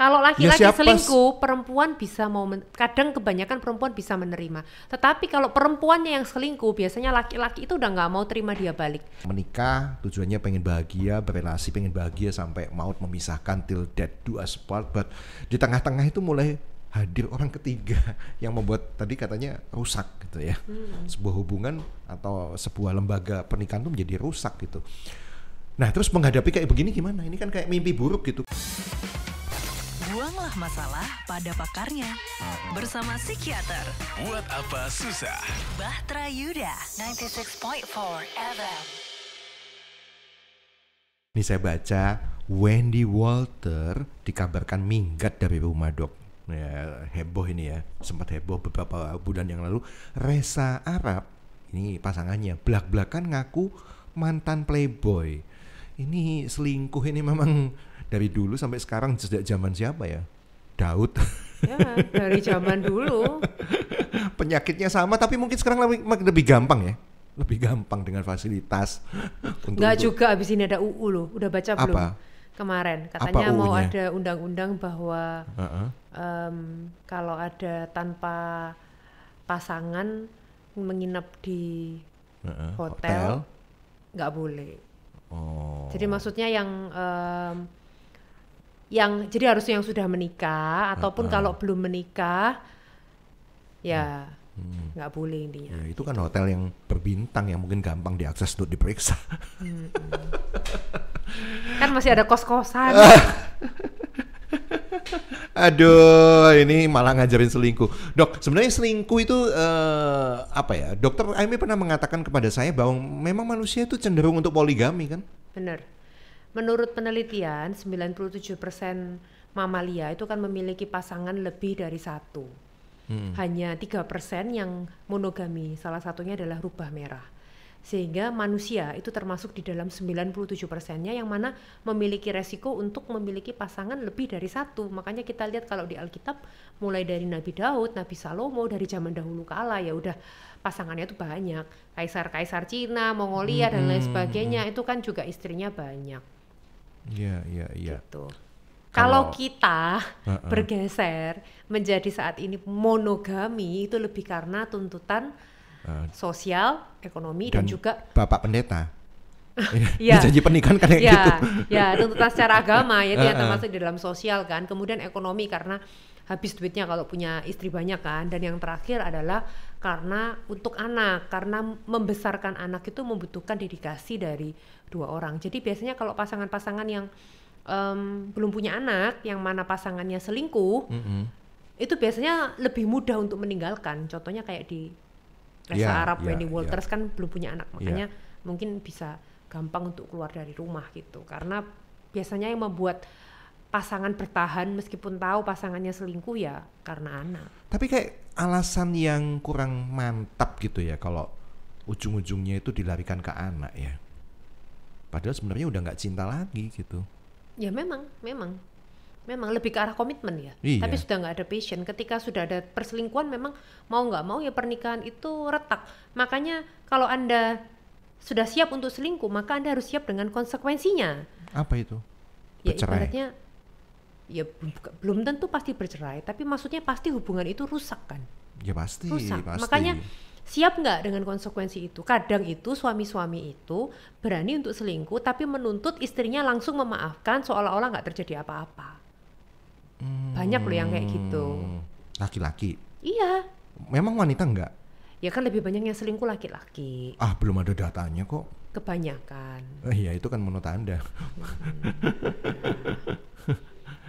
Kalau laki-laki siapa selingkuh, perempuan bisa kadang kebanyakan perempuan bisa menerima. Tetapi kalau perempuannya yang selingkuh, biasanya laki-laki itu udah nggak mau terima dia balik. Menikah tujuannya pengen bahagia, berrelasi pengen bahagia sampai maut memisahkan, till death do us part. But di tengah-tengah itu mulai hadir orang ketiga yang membuat tadi katanya rusak gitu ya. Sebuah hubungan atau sebuah lembaga pernikahan itu menjadi rusak gitu. Nah terus menghadapi kayak begini gimana? Ini kan kayak mimpi buruk gitu. Buanglah masalah pada pakarnya. Bersama psikiater. Buat apa susah? Bahtera Yuda, 96.4 FM. Ini saya baca Wendy Walter dikabarkan minggat dari rumah, Dok. Ya, heboh ini ya. Sempat heboh beberapa bulan yang lalu. Reza Arab, ini pasangannya, belak-belakan ngaku mantan playboy. Ini selingkuh ini memang dari dulu sampai sekarang, sejak zaman siapa ya? Daud. Ya, dari zaman dulu. Penyakitnya sama tapi mungkin sekarang lebih gampang ya. Lebih gampang dengan fasilitas. Nggak juga, abis ini ada UU loh. Udah baca belum? Apa? Kemarin katanya apa mau UU-nya? ada undang-undang bahwa kalau ada tanpa pasangan menginap di hotel nggak boleh. Oh. Jadi maksudnya yang jadi harus yang sudah menikah ataupun kalau belum menikah ya nggak boleh intinya. Ya, itu kan hotel yang berbintang yang mungkin gampang diakses untuk diperiksa. Kan masih ada kos-kosan. Aduh, ini malah ngajarin selingkuh. Dok, sebenarnya selingkuh itu apa ya? Dokter Aimi pernah mengatakan kepada saya bahwa memang manusia itu cenderung untuk poligami kan? Benar. Menurut penelitian, 97% mamalia itu kan memiliki pasangan lebih dari satu. Hanya 3% yang monogami, salah satunya adalah rubah merah. Sehingga manusia itu termasuk di dalam 97%-nya yang mana memiliki resiko untuk memiliki pasangan lebih dari satu. Makanya kita lihat kalau di Alkitab, mulai dari Nabi Daud, Nabi Salomo, dari zaman dahulu kala ya udah pasangannya itu banyak. Kaisar-kaisar Cina, Mongolia dan lain sebagainya, itu kan juga istrinya banyak. Iya. Gitu. Kalau kita bergeser menjadi saat ini monogami, itu lebih karena tuntutan sosial, ekonomi dan juga Bapak Pendeta. Ya, Janji pernikahan kan kayak gitu. Ya, tuntutan secara agama ya dia termasuk di dalam sosial kan. Kemudian ekonomi karena habis duitnya kalau punya istri banyak kan. Dan yang terakhir adalah karena untuk anak, karena membesarkan anak itu membutuhkan dedikasi dari dua orang. Jadi biasanya kalau pasangan-pasangan yang belum punya anak, yang mana pasangannya selingkuh, itu biasanya lebih mudah untuk meninggalkan. Contohnya kayak di Reza Arab, Wendy Walters kan belum punya anak, makanya mungkin bisa gampang untuk keluar dari rumah gitu. Karena biasanya yang membuat pasangan bertahan meskipun tahu pasangannya selingkuh ya karena anak. Tapi kayak alasan yang kurang mantap gitu ya kalau ujung-ujungnya itu dilarikan ke anak ya. Padahal sebenarnya udah nggak cinta lagi gitu. Ya memang lebih ke arah komitmen ya. Iya. Tapi sudah nggak ada passion. Ketika sudah ada perselingkuhan, memang mau nggak mau ya pernikahan itu retak. Makanya kalau Anda sudah siap untuk selingkuh, maka Anda harus siap dengan konsekuensinya. Apa itu? Ya Bercerai. ibaratnya ya belum tentu pasti bercerai, tapi maksudnya pasti hubungan itu rusak kan. Ya pasti, Rusak. pasti. Makanya siap nggak dengan konsekuensi itu? Kadang itu suami-suami itu berani untuk selingkuh, tapi menuntut istrinya langsung memaafkan seolah-olah nggak terjadi apa-apa. Banyak loh yang kayak gitu. Laki-laki. Iya. Memang wanita enggak? Ya kan lebih banyak yang selingkuh laki-laki. Belum ada datanya kok. Kebanyakan. Iya itu kan menurut Anda.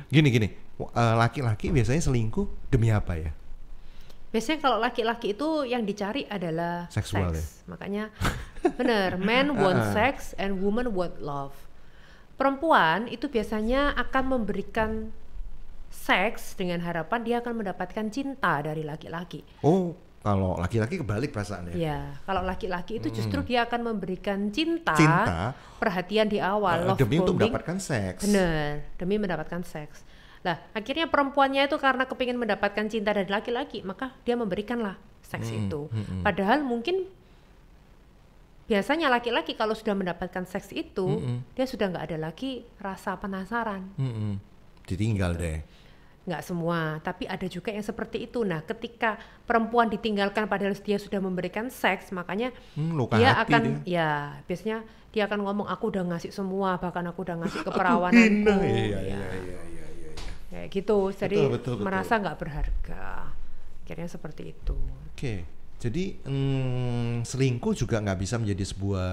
Gini. Laki-laki biasanya selingkuh demi apa ya? Biasanya kalau laki-laki itu yang dicari adalah Seksual seks. Makanya benar, men want sex and woman want love. Perempuan itu biasanya akan memberikan seks dengan harapan dia akan mendapatkan cinta dari laki-laki. Oh, kalau laki-laki kebalik perasaannya. Ya, kalau laki-laki itu justru dia akan memberikan cinta, perhatian di awal, love demi bombing, untuk mendapatkan seks. Benar, demi mendapatkan seks. Lah, akhirnya perempuannya itu karena kepingin mendapatkan cinta dari laki-laki, maka dia memberikanlah seks itu. Padahal mungkin biasanya laki-laki kalau sudah mendapatkan seks itu, dia sudah nggak ada lagi rasa penasaran. Ditinggal deh. nggak semua, tapi ada juga yang seperti itu. Nah, ketika perempuan ditinggalkan padahal dia sudah memberikan seks, makanya luka dia hati akan dia. ya biasanya dia akan ngomong aku udah ngasih semua, bahkan aku udah ngasih Aku keperawananku. hina. Iya, Ya, iya. kayak gitu. Jadi Betul. merasa nggak berharga. Akhirnya seperti itu. Oke, jadi selingkuh juga nggak bisa menjadi sebuah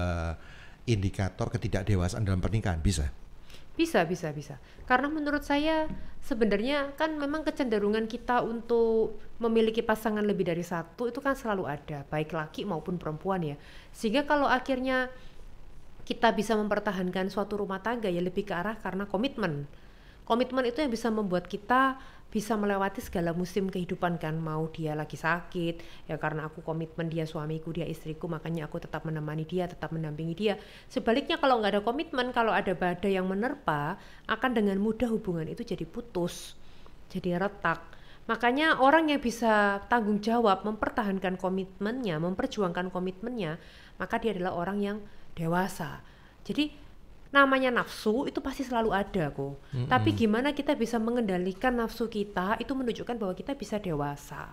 indikator ketidakdewasaan dalam pernikahan, bisa? Bisa. Karena menurut saya sebenarnya kan memang kecenderungan kita untuk memiliki pasangan lebih dari satu itu kan selalu ada, baik laki maupun perempuan ya. Sehingga kalau akhirnya kita bisa mempertahankan suatu rumah tangga ya lebih ke arah karena komitmen. Komitmen itu yang bisa membuat kita bisa melewati segala musim kehidupan kan, mau dia lagi sakit ya karena aku komitmen dia suamiku, dia istriku, makanya aku tetap menemani dia, tetap mendampingi dia. Sebaliknya kalau nggak ada komitmen, kalau ada badai yang menerpa, akan dengan mudah hubungan itu jadi putus, jadi retak. Makanya orang yang bisa tanggung jawab mempertahankan komitmennya, memperjuangkan komitmennya, maka dia adalah orang yang dewasa. Jadi namanya nafsu itu pasti selalu ada kok. Tapi gimana kita bisa mengendalikan nafsu kita itu menunjukkan bahwa kita bisa dewasa.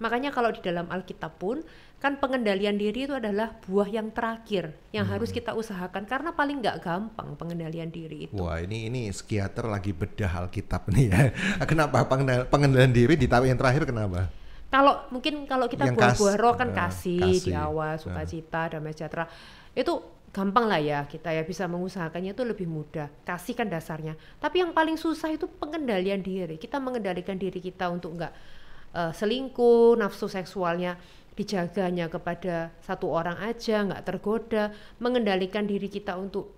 Makanya kalau di dalam Alkitab pun kan pengendalian diri itu adalah buah yang terakhir yang harus kita usahakan karena paling nggak gampang pengendalian diri itu. Wah, ini psikiater lagi bedah Alkitab nih ya. Kenapa pengendalian diri di tahap yang terakhir kenapa? Kalau kita Yang buah-buah roh kan kasih di kasih. awal, sukacita, damai sejahtera. Itu gampang lah ya, kita ya bisa mengusahakannya itu lebih mudah. Kasih kan dasarnya. Tapi yang paling susah itu pengendalian diri. Kita mengendalikan diri kita untuk nggak selingkuh, nafsu seksualnya dijaganya kepada satu orang aja, nggak tergoda, mengendalikan diri kita untuk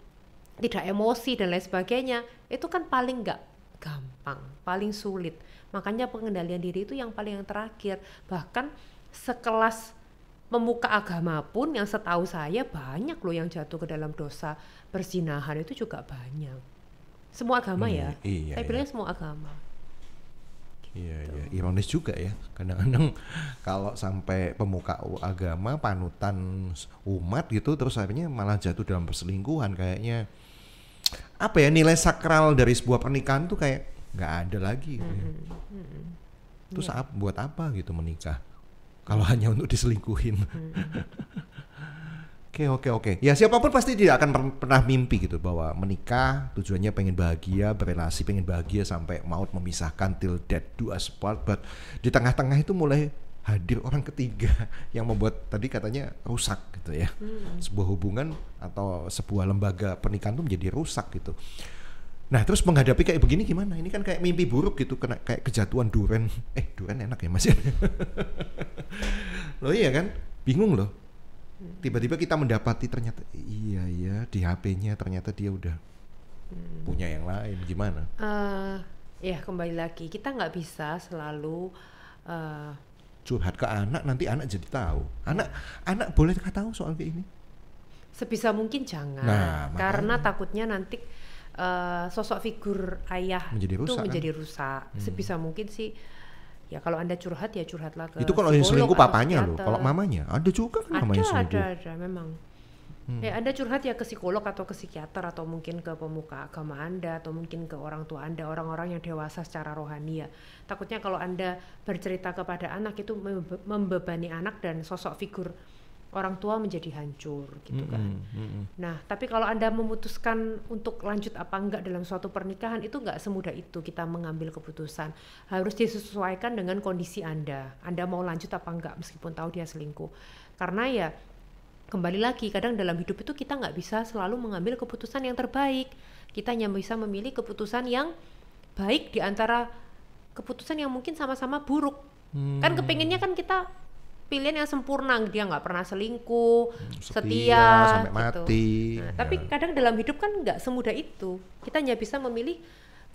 tidak emosi dan lain sebagainya. Itu kan paling nggak gampang, paling sulit. Makanya pengendalian diri itu yang paling yang terakhir. Bahkan sekelas pemuka agama pun yang setahu saya banyak loh yang jatuh ke dalam dosa perzinahan itu juga banyak. Semua agama ya. Iya, Saya bilangnya semua agama. Iya, ironis juga ya. Kadang-kadang kalau sampai pemuka agama, panutan umat gitu, terus akhirnya malah jatuh dalam perselingkuhan. Kayaknya apa ya, nilai sakral dari sebuah pernikahan tuh kayak nggak ada lagi. Terus buat apa gitu menikah? Kalau hanya untuk diselingkuhin. Oke. Ya siapapun pasti tidak akan pernah mimpi gitu bahwa menikah tujuannya pengen bahagia, berrelasi pengen bahagia sampai maut memisahkan till death do us part. But di tengah-tengah itu mulai hadir orang ketiga yang membuat tadi katanya rusak gitu ya. Sebuah hubungan atau sebuah lembaga pernikahan itu menjadi rusak gitu. Nah terus menghadapi kayak begini gimana? Ini kan kayak mimpi buruk gitu, kena kayak kejatuhan duren. Duren enak ya Mas ya? Loh iya kan? Bingung loh. Tiba-tiba kita mendapati ternyata iya ya di HP-nya ternyata dia udah punya yang lain. Gimana? Ya kembali lagi kita nggak bisa selalu curhat ke anak, nanti anak jadi tahu. Anak boleh tahu soal kayak ini? Sebisa mungkin jangan. Nah, karena takutnya nanti sosok figur ayah menjadi rusak. Sebisa mungkin sih ya kalau Anda curhat ya curhatlah ke itu kalau yang selingkuh papanya loh, kalau mamanya ada juga kan mamanya selingkuh. Ada memang. Ya Anda curhat ya ke psikolog atau ke psikiater atau mungkin ke pemuka agama Anda atau mungkin ke orang tua Anda, orang-orang yang dewasa secara rohani ya. Takutnya kalau Anda bercerita kepada anak itu membebani anak dan sosok figur orang tua menjadi hancur gitu kan. Nah, tapi kalau Anda memutuskan untuk lanjut apa enggak dalam suatu pernikahan itu enggak semudah itu kita mengambil keputusan. Harus disesuaikan dengan kondisi Anda. Anda mau lanjut apa enggak meskipun tahu dia selingkuh. Karena ya kembali lagi kadang dalam hidup itu kita enggak bisa selalu mengambil keputusan yang terbaik. Kita hanya bisa memilih keputusan yang baik di antara keputusan yang mungkin sama-sama buruk. Kan kepinginnya kan kita pilihan yang sempurna, dia nggak pernah selingkuh, setia sampai mati. Nah, tapi kadang dalam hidup kan nggak semudah itu. Kita hanya bisa memilih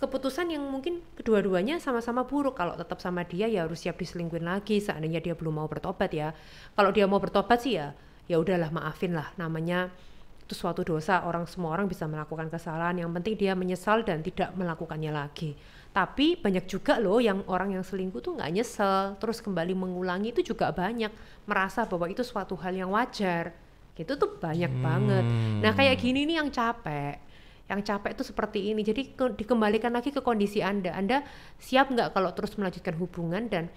keputusan yang mungkin kedua-duanya sama-sama buruk. Kalau tetap sama dia ya harus siap diselingkuhin lagi. Seandainya dia belum mau bertobat ya. Kalau dia mau bertobat sih ya udahlah maafin lah. Namanya itu suatu dosa. Semua orang bisa melakukan kesalahan. Yang penting dia menyesal dan tidak melakukannya lagi. Tapi banyak juga loh yang orang yang selingkuh tuh nggak nyesel, terus kembali mengulangi itu juga banyak, merasa bahwa itu suatu hal yang wajar, gitu tuh banyak banget. Nah kayak gini nih yang capek, yang capek itu seperti ini. Jadi dikembalikan lagi ke kondisi Anda. Anda siap nggak kalau terus melanjutkan hubungan dan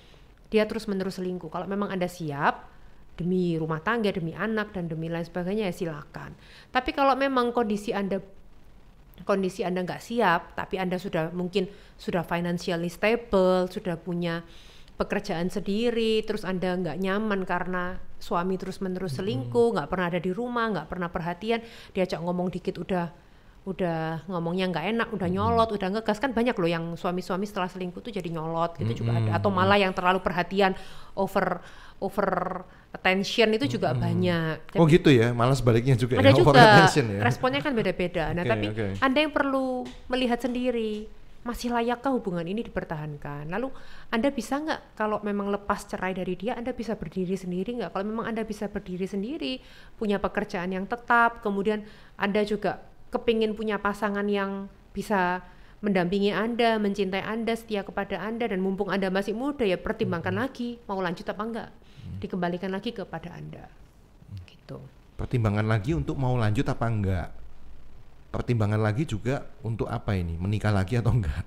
dia terus-menerus selingkuh? Kalau memang Anda siap demi rumah tangga, demi anak dan demi lain sebagainya, ya silakan. Tapi kalau memang kondisi Anda nggak siap, tapi Anda mungkin sudah financially stable, sudah punya pekerjaan sendiri, terus Anda nggak nyaman karena suami terus-menerus selingkuh, nggak pernah ada di rumah, nggak pernah perhatian, diajak ngomong dikit udah ngomongnya nggak enak, udah nyolot, udah ngegas. Kan banyak loh yang suami-suami setelah selingkuh tuh jadi nyolot gitu juga ada, atau malah yang terlalu perhatian, over attention itu juga banyak. Oh gitu ya, malah sebaliknya juga ada ya, over juga attention ya. responnya kan beda-beda. Nah tapi Anda yang perlu melihat sendiri, masih layakkah hubungan ini dipertahankan? Lalu Anda bisa nggak kalau memang lepas cerai dari dia, Anda bisa berdiri sendiri nggak? Kalau memang Anda bisa berdiri sendiri, punya pekerjaan yang tetap, kemudian Anda juga kepingin punya pasangan yang bisa mendampingi Anda, mencintai Anda, setia kepada Anda, dan mumpung Anda masih muda, ya pertimbangkan lagi mau lanjut apa enggak, dikembalikan lagi kepada Anda gitu. Pertimbangan lagi untuk mau lanjut apa enggak, pertimbangan lagi juga untuk apa ini, menikah lagi atau enggak.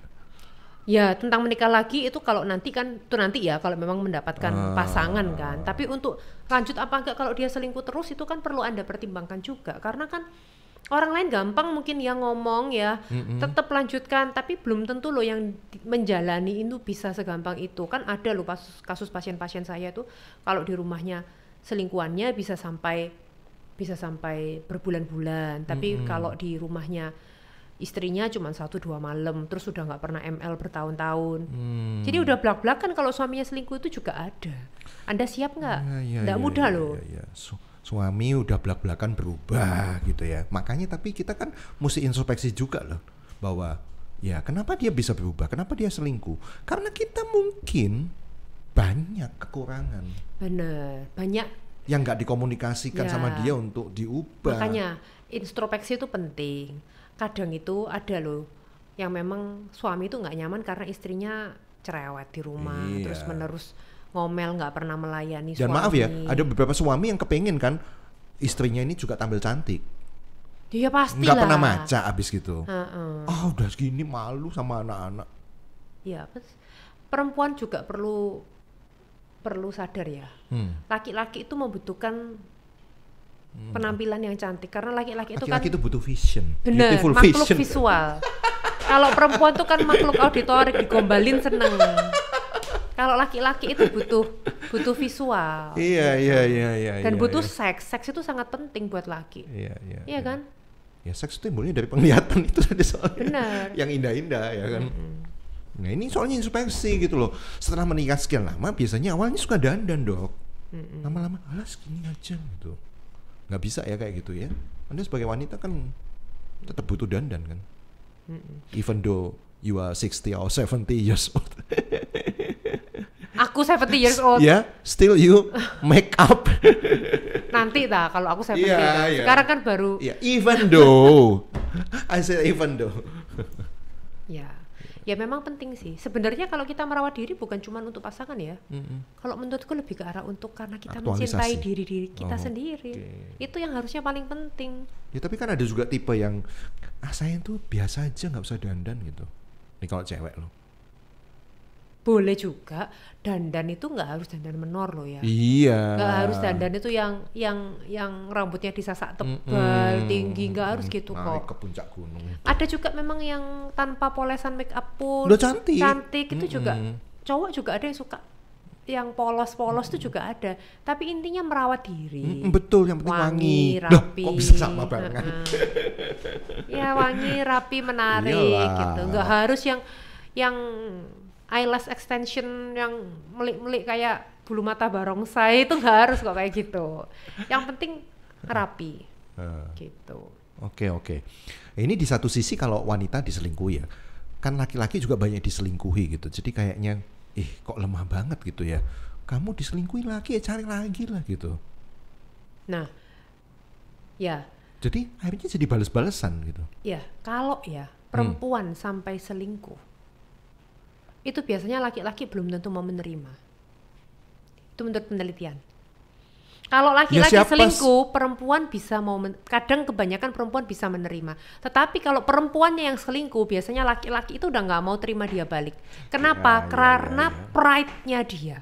Ya tentang menikah lagi itu kalau nanti kan, itu nanti ya kalau memang mendapatkan pasangan kan. Tapi untuk lanjut apa enggak kalau dia selingkuh terus, itu kan perlu Anda pertimbangkan juga. Karena kan orang lain gampang mungkin ya ngomong ya, tetap lanjutkan, tapi belum tentu loh yang menjalani itu bisa segampang itu. Kan ada loh kasus pasien-pasien saya tuh kalau di rumahnya selingkuhannya bisa sampai berbulan-bulan, tapi kalau di rumahnya istrinya cuma 1-2 malam, terus sudah nggak pernah ML bertahun-tahun. Jadi udah belak-belakan kalau suaminya selingkuh itu juga ada. Anda siap nggak? Nggak mudah loh. Suami udah belak-belakan berubah gitu ya. Makanya tapi kita kan mesti introspeksi juga loh, bahwa ya kenapa dia bisa berubah, kenapa dia selingkuh. Karena kita mungkin banyak kekurangan. Bener, banyak yang nggak dikomunikasikan sama dia untuk diubah. Makanya introspeksi itu penting. Kadang itu ada loh yang memang suami itu nggak nyaman karena istrinya cerewet di rumah, terus menerus ngomel, nggak pernah melayani suami. Dan maaf ya, ada beberapa suami yang kepengen kan istrinya ini juga tampil cantik. Dia pasti nggak lah. pernah maca abis gitu. Udah segini malu sama anak-anak. Ya, perempuan juga perlu sadar ya. Laki-laki itu membutuhkan penampilan yang cantik, karena laki-laki itu itu butuh vision. Bener, Beautiful makhluk vision. visual. Kalau perempuan tuh kan makhluk auditorik, digombalin seneng. Kalau laki-laki itu butuh visual. Iya. Dan butuh seks itu sangat penting buat laki. Iya kan? Ya seks itu timbulnya dari penglihatan itu tadi soalnya. Benar. Yang indah-indah ya kan. Nah ini soalnya introspeksi gitu loh. Setelah menikah sekian lama, biasanya awalnya suka dandan dok. Lama-lama, alas segini aja gitu. Nggak bisa ya kayak gitu ya. Anda sebagai wanita kan tetap butuh dandan kan. Even though you are 60 or 70 years old. Aku 70 years old. Yeah, still you make up. Nanti kalau aku 70 Sekarang kan baru. Even though. I said even though. Ya memang penting sih. Sebenarnya kalau kita merawat diri bukan cuma untuk pasangan ya. Kalau menurutku lebih ke arah untuk karena kita mencintai diri kita sendiri. Itu yang harusnya paling penting. Ya tapi kan ada juga tipe yang saya tuh biasa aja, nggak usah dandan gitu. Ini kalau cewek loh. Boleh juga, dandan itu nggak harus dandan menor loh ya. Iya. Nggak harus dandan itu yang rambutnya disasak tebal, tinggi, nggak harus gitu kok. Naik ke puncak gunung. Ada juga memang yang tanpa polesan make up pun udah cantik. Cantik itu juga. Cowok juga ada yang suka yang polos-polos itu juga ada. Tapi intinya merawat diri. Betul, yang penting wangi. Rapi. Kok bisa sama banget? Ya wangi, rapi, menarik gitu. Nggak harus yang eyelash extension yang melik-melik kayak bulu mata barongsai, itu nggak harus kok kayak gitu. Yang penting rapi gitu. Oke. Ini di satu sisi kalau wanita diselingkuhi ya, kan laki-laki juga banyak diselingkuhi gitu. Jadi kayaknya kok lemah banget gitu ya. Kamu diselingkuhi lagi ya cari lagi lah gitu. Nah, ya. Jadi akhirnya jadi bales-balesan gitu. Ya, kalau ya perempuan sampai selingkuh, itu biasanya laki-laki belum tentu mau menerima. Itu menurut penelitian. Kalau laki-laki siapa selingkuh, perempuan bisa kadang kebanyakan perempuan bisa menerima. Tetapi kalau perempuannya yang selingkuh, biasanya laki-laki itu udah nggak mau terima dia balik. Kenapa? Karena pride-nya dia.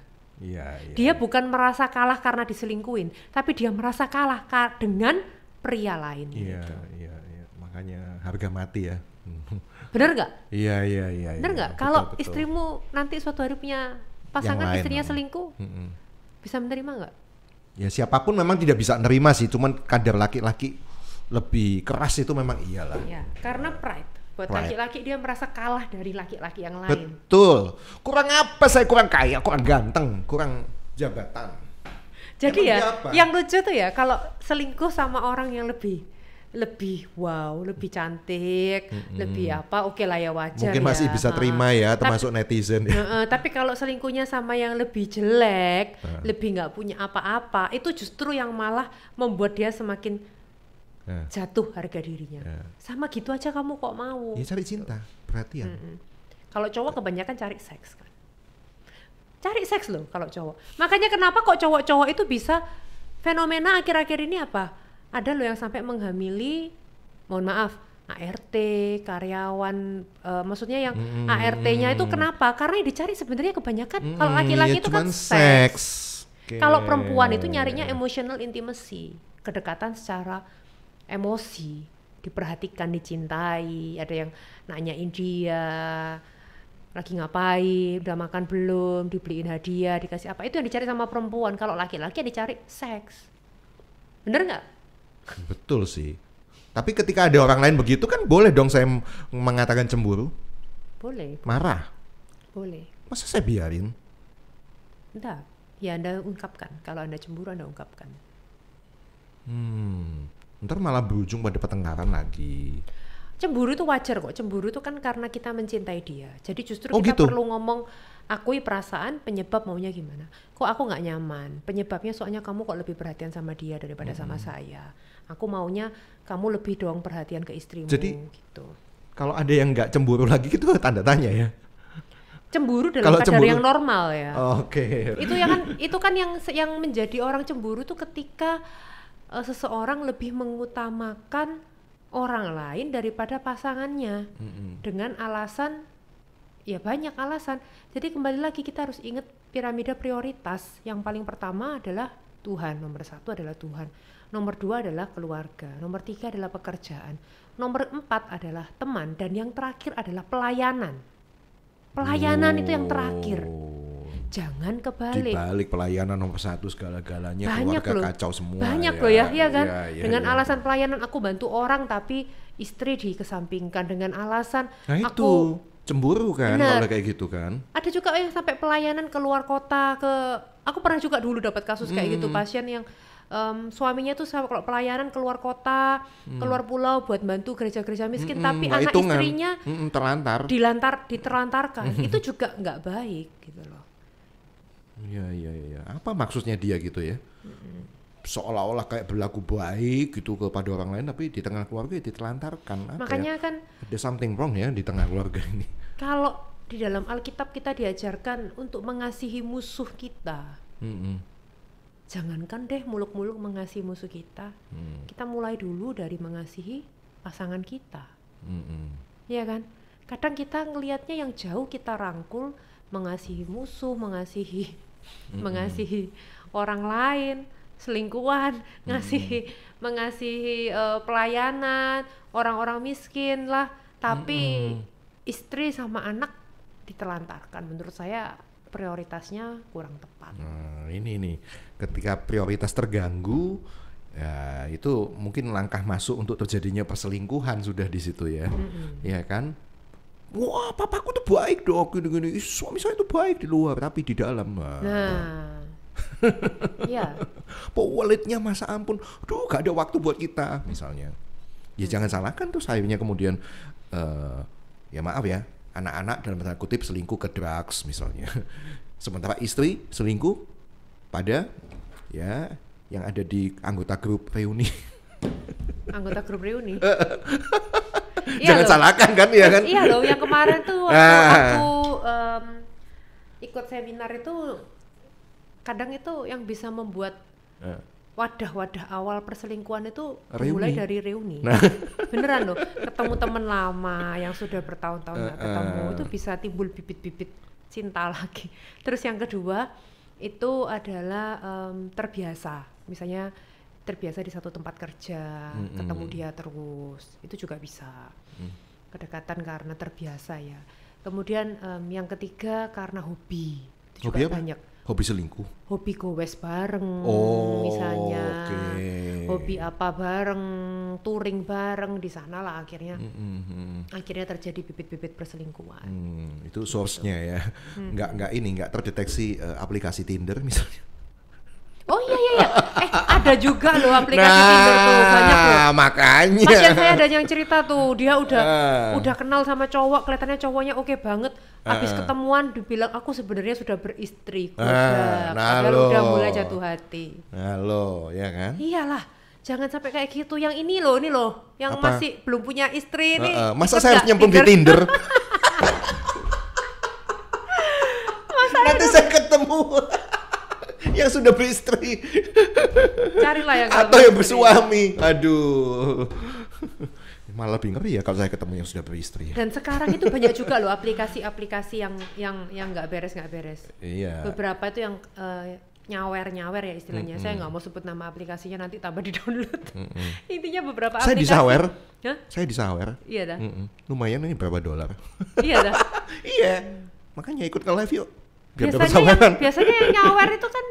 Dia bukan merasa kalah karena diselingkuhin, tapi dia merasa kalah dengan pria lain. Iya. Makanya harga mati ya. Bener nggak? Iya. Bener nggak? Kalau istrimu nanti suatu hari punya pasangan istrinya selingkuh, bisa menerima nggak? Ya siapapun memang tidak bisa nerima sih, cuman kadar laki-laki lebih keras itu memang iyalah. Ya, karena pride. Buat laki-laki dia merasa kalah dari laki-laki yang lain. Betul. Kurang apa saya? Kurang kaya, kurang ganteng, kurang jabatan. Jadi yang lucu tuh ya kalau selingkuh sama orang yang lebih wow, lebih cantik, lebih apa, oke lah ya wajar. Mungkin masih bisa terima ya, termasuk netizen ya. Tapi kalau selingkuhnya sama yang lebih jelek, lebih nggak punya apa-apa, itu justru yang malah membuat dia semakin jatuh harga dirinya. Sama gitu aja kamu kok mau? Ya cari cinta, perhatian. Kalau cowok kebanyakan cari seks kan. Cari seks loh kalau cowok. Makanya kenapa kok cowok-cowok itu bisa fenomena akhir-akhir ini apa? Ada loh yang sampai menghamili, mohon maaf, ART, karyawan, maksudnya yang ART-nya itu kenapa? Karena yang dicari sebenarnya kebanyakan kalau laki-laki itu kan seks. Kalau perempuan itu nyarinya emotional intimacy, kedekatan secara emosi, diperhatikan, dicintai, ada yang nanyain dia, lagi ngapain, udah makan belum, dibeliin hadiah, dikasih apa, itu yang dicari sama perempuan. Kalau laki-laki yang dicari seks. Bener nggak? Betul sih. Tapi ketika ada orang lain begitu kan boleh dong saya mengatakan cemburu? Boleh. Marah? Boleh. Masa saya biarin? Enggak. Ya Anda ungkapkan. Kalau Anda cemburu Anda ungkapkan. Ntar malah berujung pada pertengkaran lagi. Cemburu itu wajar kok. Cemburu itu kan karena kita mencintai dia. Jadi justru kita gitu? perlu ngomong, akui perasaan, penyebab maunya gimana. Kok aku gak nyaman? Penyebabnya soalnya kamu kok lebih perhatian sama dia daripada sama saya. Aku maunya kamu lebih dong perhatian ke istrimu. Jadi gitu. Kalau ada yang gak cemburu lagi itu tanda tanya ya? Cemburu dalam kadar yang normal ya. Oke. Itu kan yang menjadi orang cemburu tuh ketika seseorang lebih mengutamakan orang lain daripada pasangannya dengan alasan, ya banyak alasan. Jadi kembali lagi kita harus ingat piramida prioritas. Yang paling pertama adalah Tuhan, nomor 1 adalah Tuhan, nomor 2 adalah keluarga, nomor 3 adalah pekerjaan, nomor 4 adalah teman, dan yang terakhir adalah pelayanan. Pelayanan itu yang terakhir. Jangan kebalik. Dibalik pelayanan nomor 1 segala-galanya, banyak keluarga loh. kacau semua. Banyak ya, loh ya, iya kan? Dengan alasan pelayanan aku bantu orang tapi istri dikesampingkan, dengan alasan itu cemburu kan kalau kayak gitu kan. Ada juga yang sampai pelayanan keluar kota aku pernah juga dulu dapat kasus kayak gitu, pasien yang suaminya tuh kalau pelayanan keluar kota, keluar pulau buat bantu gereja-gereja miskin, tapi anak istrinya diterlantarkan. Itu juga nggak baik gitu loh. Iya. Apa maksudnya dia gitu ya? Seolah-olah kayak berlaku baik gitu kepada orang lain, tapi di tengah keluarga ditelantarkan. Makanya kan ada something wrong ya di tengah keluarga ini. Kalau di dalam Alkitab kita diajarkan untuk mengasihi musuh kita. Jangankan deh muluk-muluk mengasihi musuh kita. Kita mulai dulu dari mengasihi pasangan kita. Iya kan? Kadang kita ngelihatnya yang jauh kita rangkul, mengasihi musuh, mengasihi orang lain, selingkuhan, mengasihi pelayanan, orang-orang miskin lah, tapi istri sama anak ditelantarkan. Menurut saya prioritasnya kurang tepat. Ini nih, ketika prioritas terganggu, ya itu mungkin langkah masuk untuk terjadinya perselingkuhan sudah di situ ya, ya kan? Wah, papaku tuh baik dong, gini-gini. Suami saya tuh baik di luar, tapi di dalam. Iya. Pewelitnya masa ampun, gak ada waktu buat kita, misalnya. Ya jangan salahkan tuh sayapnya kemudian, ya maaf ya, anak-anak dalam tanda kutip selingkuh ke drugs misalnya. Sementara istri selingkuh pada ya yang ada di anggota grup reuni. Anggota grup reuni. Jangan salahkan kan ya kan? Iya loh, yang kemarin tuh waktu ikut seminar itu kadang itu yang bisa membuat wadah-wadah awal perselingkuhan itu Reuni. mulai dari reuni. Beneran loh, ketemu teman lama yang sudah bertahun-tahun nggak ketemu itu bisa timbul bibit-bibit cinta lagi. Terus yang kedua itu adalah terbiasa, misalnya terbiasa di satu tempat kerja, ketemu dia terus, itu juga bisa kedekatan karena terbiasa ya. Kemudian yang ketiga karena hobi, itu juga banyak. Hobi selingkuh? Hobi gowes bareng misalnya, hobi apa bareng, touring bareng, di sana lah akhirnya terjadi bibit-bibit perselingkuhan. Itu source-nya ya, nggak terdeteksi aplikasi Tinder misalnya. Oh iya, ada juga loh aplikasi Tinder tuh, banyak loh. Makanya. Pasien saya ada yang cerita tuh, dia udah kenal sama cowok, kelihatannya cowoknya oke banget. Habis ketemuan dibilang aku sebenarnya sudah beristri, padahal udah mulai jatuh hati. Halo, ya kan? Iyalah, jangan sampai kayak gitu. Yang ini loh, yang apa? Masih belum punya istri nih. Masa saya harus nyemplung di Tinder? Nanti saya ketemu yang sudah beristri, carilah yang atau yang bersuami. Aduh, malah lebih ngeri ya kalau saya ketemu yang sudah beristri. Dan sekarang itu banyak juga loh aplikasi-aplikasi yang nggak beres. Iya. Beberapa itu yang nyawer ya istilahnya. Saya nggak mau sebut nama aplikasinya, nanti tambah di download. Intinya beberapa saya aplikasi. Saya disawer. Iya dah. Lumayan, ini berapa dolar? Iya dah. Iya. Makanya ikut ke live yuk. Biasanya yang nyawer itu kan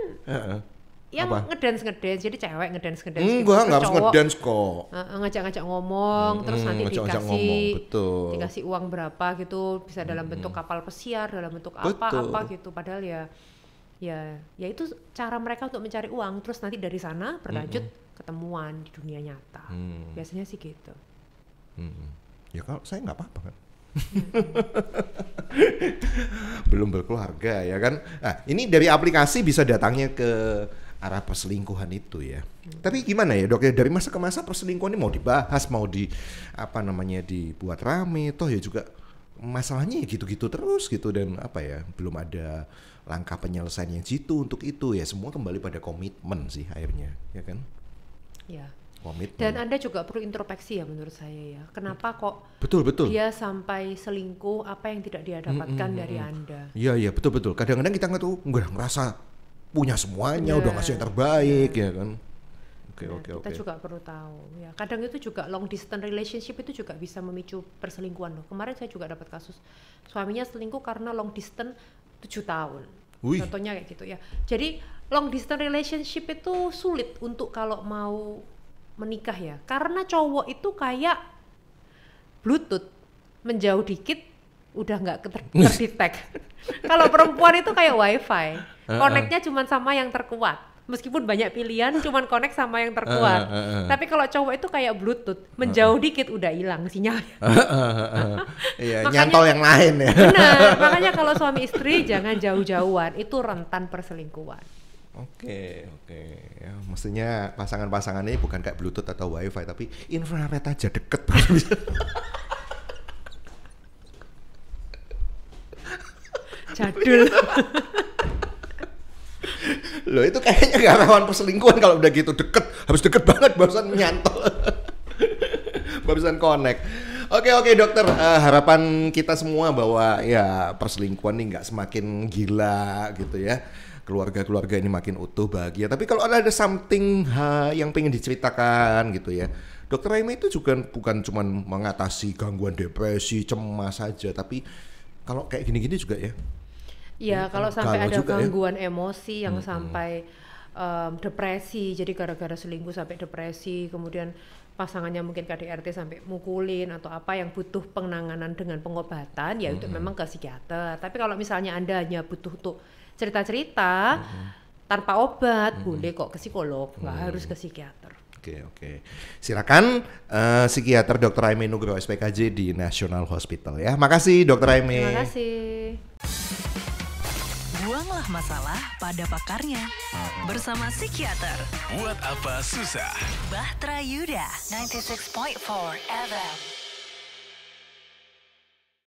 yang apa? ngedance, jadi cewek ngedance enggak harus ngedance kok. Ngajak ngomong, terus nanti dikasih uang berapa gitu, bisa dalam bentuk kapal pesiar, dalam bentuk apa gitu, padahal ya itu cara mereka untuk mencari uang, terus nanti dari sana berlanjut ketemuan di dunia nyata. Biasanya sih gitu. Ya kalau saya nggak apa-apa kan. Belum berkeluarga ya kan. Nah, ini dari aplikasi bisa datangnya ke arah perselingkuhan itu ya. Tapi gimana ya dok ya, dari masa ke masa perselingkuhan ini mau dibahas, mau dibuat rame, toh ya juga masalahnya ya gitu-gitu terus gitu, dan belum ada langkah penyelesaian yang jitu untuk itu ya. Semua kembali pada komitmen sih akhirnya, ya kan? Ya. Komitmen. Dan Anda juga perlu introspeksi ya menurut saya ya. Kenapa kok betul dia sampai selingkuh, apa yang tidak dia dapatkan dari Anda? Iya betul. Kadang-kadang kita ngerasa punya semuanya, udah ngasih yang terbaik ya kan. Oke. Kita juga perlu tahu ya. Kadang itu juga long distance relationship itu juga bisa memicu perselingkuhan loh. Kemarin saya juga dapat kasus suaminya selingkuh karena long distance 7 tahun. Contohnya kayak gitu ya. Jadi long distance relationship itu sulit untuk kalau mau menikah ya, karena cowok itu kayak Bluetooth, menjauh dikit udah nggak terdetek. Kalau perempuan itu kayak wifi, connect-nya cuma sama yang terkuat, meskipun banyak pilihan cuman connect sama yang terkuat. Tapi kalau cowok itu kayak Bluetooth, menjauh dikit udah hilang sinyalnya. Iya, nyantol yang lain ya. Benar, makanya kalau suami istri jangan jauh-jauhan, itu rentan perselingkuhan. Oke. Ya, mestinya pasangan-pasangan ini bukan kayak Bluetooth atau Wi-Fi, tapi infrared aja, deket. Jadul. Loh, itu kayaknya gak rawan perselingkuhan kalau udah gitu, harus deket banget barusan nyantol. Barusan connect. Oke dokter, harapan kita semua bahwa ya perselingkuhan ini gak semakin gila gitu ya. Keluarga-keluarga ini makin utuh, bahagia. Tapi kalau ada something yang pengen diceritakan gitu ya, Dokter Raime itu juga bukan cuma mengatasi gangguan depresi, cemas saja, tapi kalau kayak gini-gini juga ya. Iya, kalau sampai ada gangguan emosi yang sampai depresi, jadi gara-gara selingkuh sampai depresi, kemudian pasangannya mungkin KDRT sampai mukulin atau apa yang butuh penanganan dengan pengobatan, ya itu memang ke psikiater. Tapi kalau misalnya Anda hanya butuh untuk cerita-cerita tanpa obat, boleh kok ke psikolog, nggak harus ke psikiater. Oke. Silakan psikiater Dr. Raime Nugroho SPKJ di National Hospital ya. Makasih Dr. Raime. Terima kasih. Buanglah masalah pada pakarnya bersama psikiater. Buat apa susah? Bahtera Yuda 96.4 FM.